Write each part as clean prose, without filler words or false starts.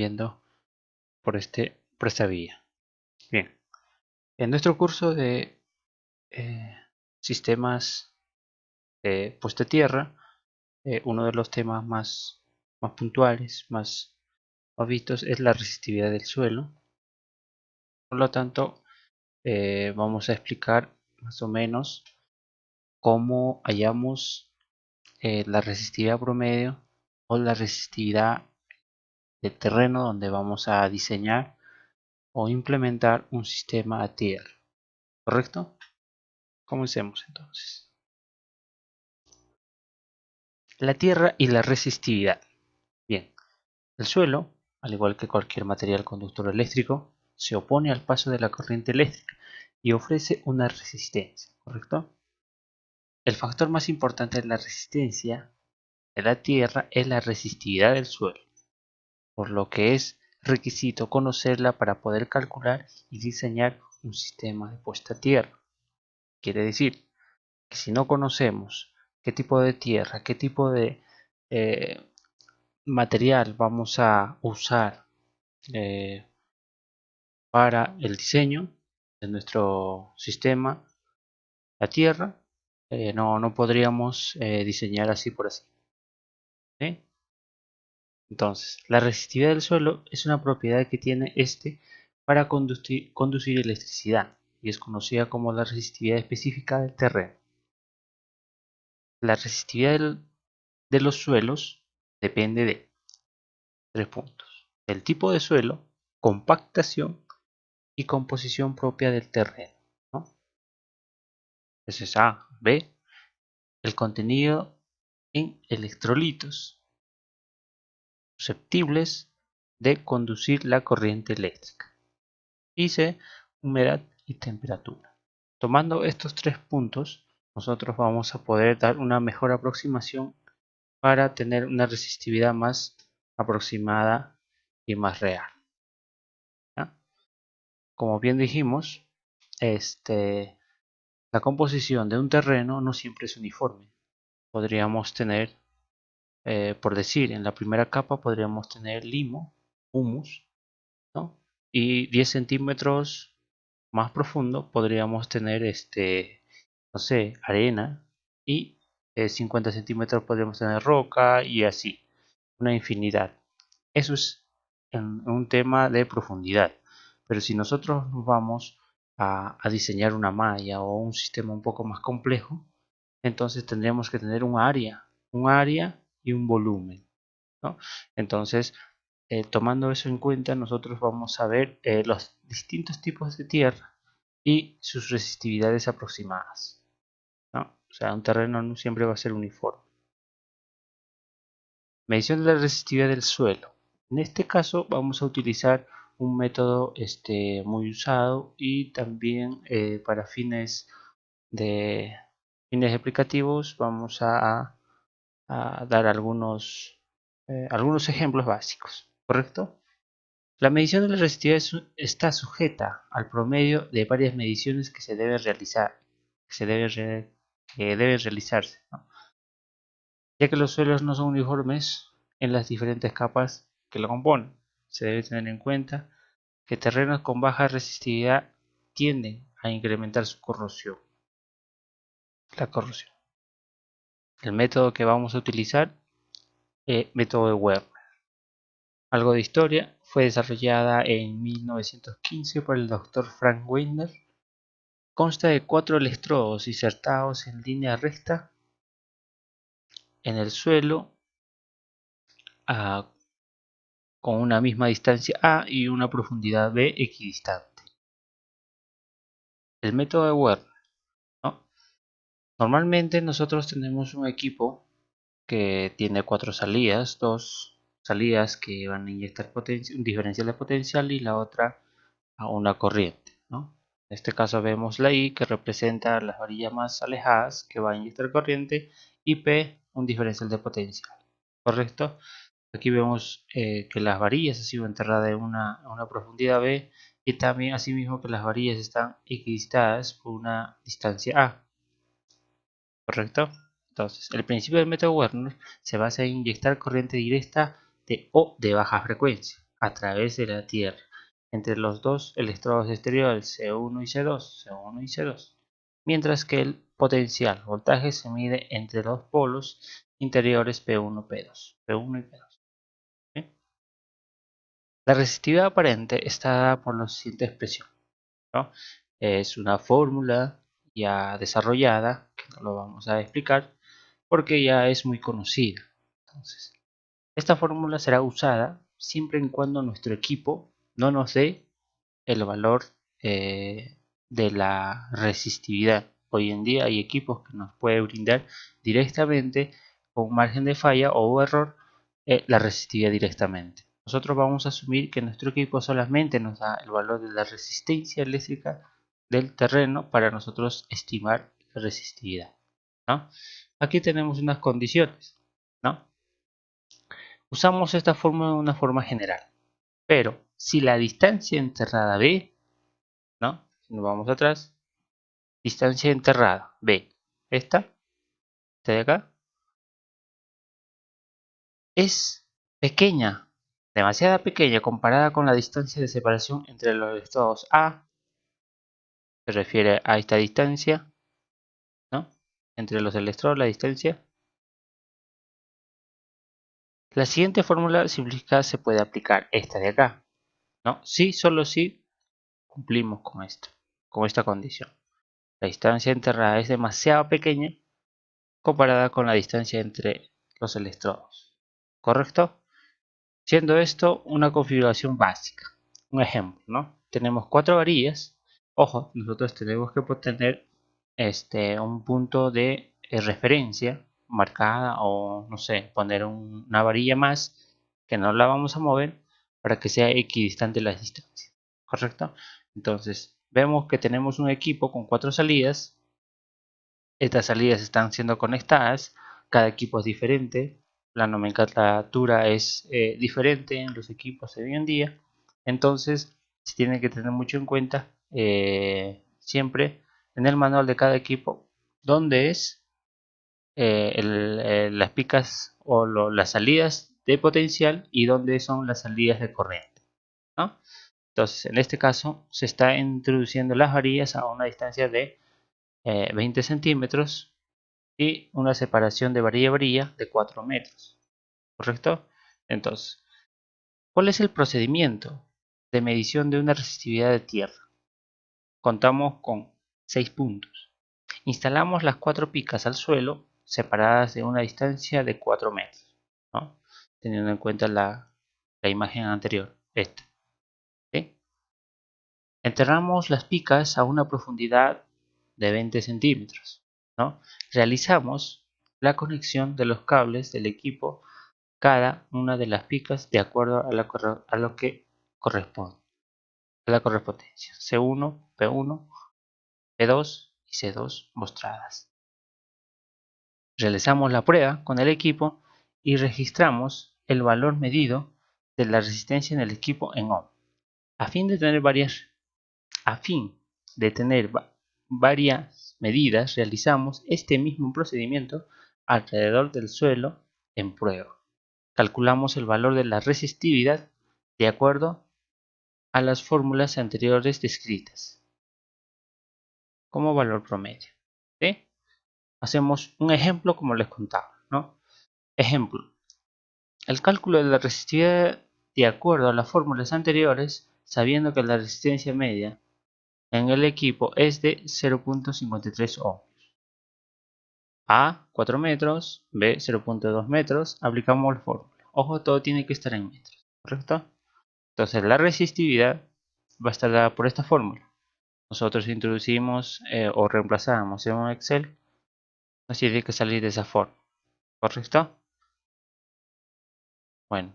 viendo por esta vía. Bien, en nuestro curso de sistemas de puesta a tierra, uno de los temas más puntuales, más vistos, es la resistividad del suelo. Por lo tanto, vamos a explicar más o menos cómo hallamos la resistividad promedio o la resistividad del terreno donde vamos a diseñar o implementar un sistema a tierra. ¿Correcto? Comencemos entonces. La tierra y la resistividad. Bien, el suelo, al igual que cualquier material conductor eléctrico, se opone al paso de la corriente eléctrica y ofrece una resistencia, ¿correcto? El factor más importante de la resistencia de la tierra es la resistividad del suelo, por lo que es requisito conocerla para poder calcular y diseñar un sistema de puesta a tierra. Quiere decir que si no conocemos qué tipo de tierra, qué tipo de material vamos a usar para el diseño de nuestro sistema, la tierra, no podríamos diseñar así por así. ¿Sí? Entonces, la resistividad del suelo es una propiedad que tiene este para conducir electricidad y es conocida como la resistividad específica del terreno. La resistividad de los suelos depende de 3 puntos: el tipo de suelo, compactación y composición propia del terreno, ¿no? Ese es A. B, el contenido en electrolitos susceptibles de conducir la corriente eléctrica. Y C, humedad y temperatura. Tomando estos 3 puntos, nosotros vamos a poder dar una mejor aproximación para tener una resistividad más aproximada y más real, ¿ya? Como bien dijimos, la composición de un terreno no siempre es uniforme. Podríamos tener, por decir, en la primera capa podríamos tener limo, humus, ¿no? Y 10 centímetros más profundo podríamos tener, no sé, arena, y 50 centímetros podríamos tener roca, y así, una infinidad. Eso es en un tema de profundidad. Pero si nosotros nos vamos a diseñar una malla o un sistema un poco más complejo, entonces tendríamos que tener un área y un volumen, ¿no? Entonces, tomando eso en cuenta, nosotros vamos a ver los distintos tipos de tierra y sus resistividades aproximadas, ¿no? O sea, un terreno no siempre va a ser uniforme. Medición de la resistividad del suelo. En este caso vamos a utilizar un método muy usado y también para fines explicativos vamos a dar algunos ejemplos básicos, ¿correcto? La medición de la resistividad está sujeta al promedio de varias mediciones que se deben realizar, que deben realizarse, ¿no? Ya que los suelos no son uniformes en las diferentes capas que lo componen. Se debe tener en cuenta que terrenos con baja resistividad tienden a incrementar su corrosión. La corrosión. El método que vamos a utilizar es el método de Werner. Algo de historia: fue desarrollada en 1915 por el Dr. Frank Weiner. Consta de 4 electrodos insertados en línea recta en el suelo con una misma distancia A y una profundidad B equidistante. El método de Werner, ¿no? Normalmente nosotros tenemos un equipo que tiene 4 salidas, 2 salidas que van a inyectar un diferencial de potencial y la otra a una corriente, ¿no? En este caso vemos la I, que representa las varillas más alejadas que va a inyectar corriente, y P, un diferencial de potencial, ¿correcto? Aquí vemos que las varillas han sido enterradas a una profundidad B, y también asimismo que las varillas están equidistadas por una distancia A, ¿correcto? Entonces, el principio del método Werner se basa en inyectar corriente directa o de baja frecuencia. a través de la Tierra entre los dos electrodos exteriores C1 y C2, C1 y C2, mientras que el potencial voltaje se mide entre los polos interiores P1, P2, P1 y P2. ¿Sí? La resistividad aparente está dada por la siguiente expresión, ¿no? Es una fórmula ya desarrollada, que no lo vamos a explicar porque ya es muy conocida. Entonces, esta fórmula será usada siempre y cuando nuestro equipo no nos dé el valor de la resistividad. Hoy en día hay equipos que nos pueden brindar directamente con margen de falla o error la resistividad directamente. Nosotros vamos a asumir que nuestro equipo solamente nos da el valor de la resistencia eléctrica del terreno para nosotros estimar la resistividad, ¿no? Aquí tenemos unas condiciones, ¿no? Usamos esta fórmula de una forma general, pero si la distancia enterrada B, ¿no? Si nos vamos atrás, distancia enterrada B, esta de acá, es pequeña, demasiado pequeña comparada con la distancia de separación entre los electrodos A, se refiere a esta distancia, ¿no? Entre los electrodos, la distancia. La siguiente fórmula simplificada se puede aplicar, esta de acá, ¿no? Sí, solo si cumplimos con esto, con esta condición. La distancia enterrada es demasiado pequeña comparada con la distancia entre los electrodos, ¿correcto? Siendo esto una configuración básica. Un ejemplo, ¿no? Tenemos 4 varillas. Ojo, nosotros tenemos que tener un punto de referencia marcada o no sé, poner una varilla más que no la vamos a mover para que sea equidistante la distancia, ¿correcto? Entonces vemos que tenemos un equipo con 4 salidas. Estas salidas están siendo conectadas, cada equipo es diferente, la nomenclatura es diferente en los equipos de hoy en día, entonces se tiene que tener mucho en cuenta siempre en el manual de cada equipo dónde es las picas o las salidas de potencial y dónde son las salidas de corriente, ¿no? Entonces en este caso se está introduciendo las varillas a una distancia de 20 centímetros y una separación de varilla a varilla de 4 metros, ¿correcto? Entonces, ¿cuál es el procedimiento de medición de una resistividad de tierra? Contamos con 6 puntos. Instalamos las 4 picas al suelo separadas de una distancia de 4 metros, ¿no? Teniendo en cuenta la imagen anterior, esta, ¿sí? Enterramos las picas a una profundidad de 20 centímetros, ¿no? Realizamos la conexión de los cables del equipo cada una de las picas de acuerdo a lo que corresponde, a la correspondencia C1, P1, P2 y C2 mostradas. Realizamos la prueba con el equipo y registramos el valor medido de la resistencia en el equipo en ohm. A fin de tener varias medidas, realizamos este mismo procedimiento alrededor del suelo en prueba. Calculamos el valor de la resistividad de acuerdo a las fórmulas anteriores descritas como valor promedio, ¿sí? Hacemos un ejemplo como les contaba, ¿no? Ejemplo, el cálculo de la resistividad de acuerdo a las fórmulas anteriores, sabiendo que la resistencia media en el equipo es de 0.53 ohms. A 4 metros, B 0.2 metros, aplicamos la fórmula. Ojo, todo tiene que estar en metros, ¿correcto? Entonces la resistividad va a estar dada por esta fórmula. Nosotros introducimos o reemplazamos en un Excel, nos tiene que salir de esa forma, ¿correcto? Bueno,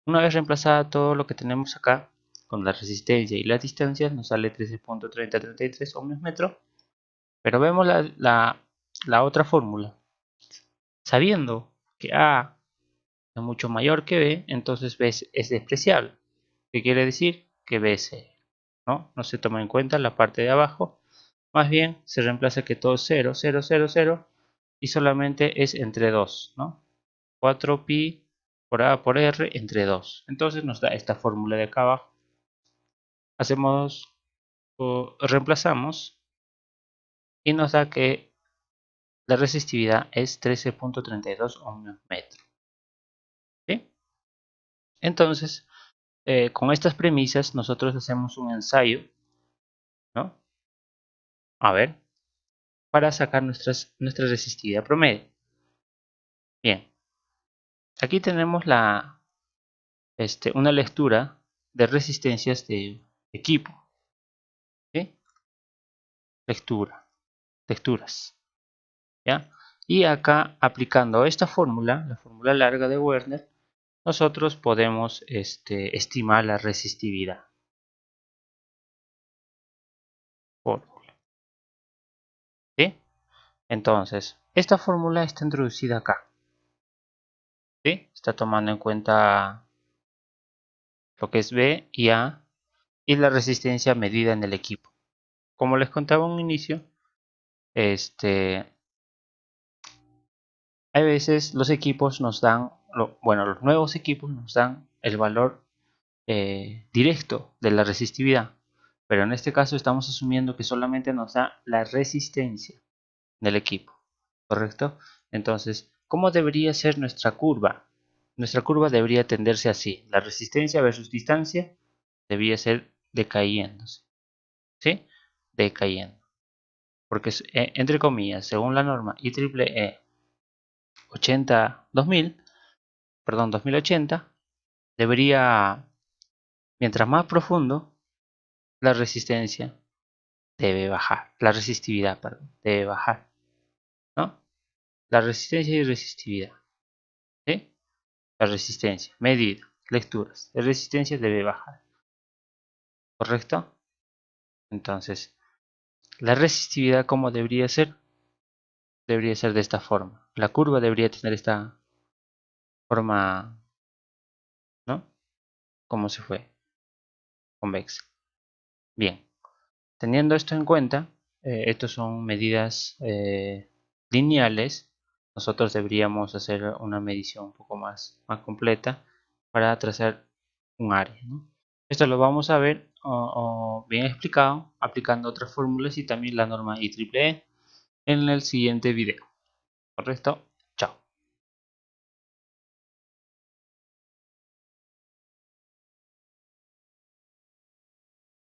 una vez reemplazada todo lo que tenemos acá, con la resistencia y las distancias, nos sale 13.3033 ohms metro. Pero vemos la otra fórmula. Sabiendo que A es mucho mayor que B, entonces B es despreciable. ¿Qué quiere decir? Que B es 0, ¿no? No se toma en cuenta la parte de abajo. Más bien se reemplaza que todo es 0, 0, 0, 0 y solamente es entre 2, ¿no? 4pi por A por R entre 2. Entonces nos da esta fórmula de acá abajo. Hacemos, reemplazamos y nos da que la resistividad es 13.32 ohmios metro. ¿Sí? Entonces, con estas premisas nosotros hacemos un ensayo, ¿no? A ver, para sacar nuestra resistividad promedio. Bien, aquí tenemos una lectura de resistencias de equipo. ¿Sí? Lecturas. ¿Ya? Y acá, aplicando esta fórmula, la fórmula larga de Werner, nosotros podemos estimar la resistividad. Fórmula. ¿Sí? Entonces, esta fórmula está introducida acá. ¿Sí? Está tomando en cuenta lo que es B y A y la resistencia medida en el equipo. Como les contaba en un inicio, hay veces los equipos nos dan, los nuevos equipos nos dan el valor directo de la resistividad, pero en este caso estamos asumiendo que solamente nos da la resistencia del equipo, ¿correcto? Entonces, ¿cómo debería ser nuestra curva? Nuestra curva debería tenderse así, la resistencia versus distancia debería ser decayéndose, ¿sí? Decayendo, porque entre comillas, según la norma IEEE 2080, debería, mientras más profundo, la resistencia debe bajar, la resistividad, perdón, debe bajar, ¿no? La resistencia y resistividad, ¿sí? La resistencia, medida, lecturas, la resistencia debe bajar, ¿correcto? Entonces, la resistividad, ¿cómo debería ser? Debería ser de esta forma. La curva debería tener esta forma, ¿no? ¿Cómo se fue? Convexa. Bien, teniendo esto en cuenta, estos son medidas lineales. Nosotros deberíamos hacer una medición un poco más completa para trazar un área, ¿no? Esto lo vamos a ver bien explicado aplicando otras fórmulas y también la norma IEEE en el siguiente video, ¿correcto?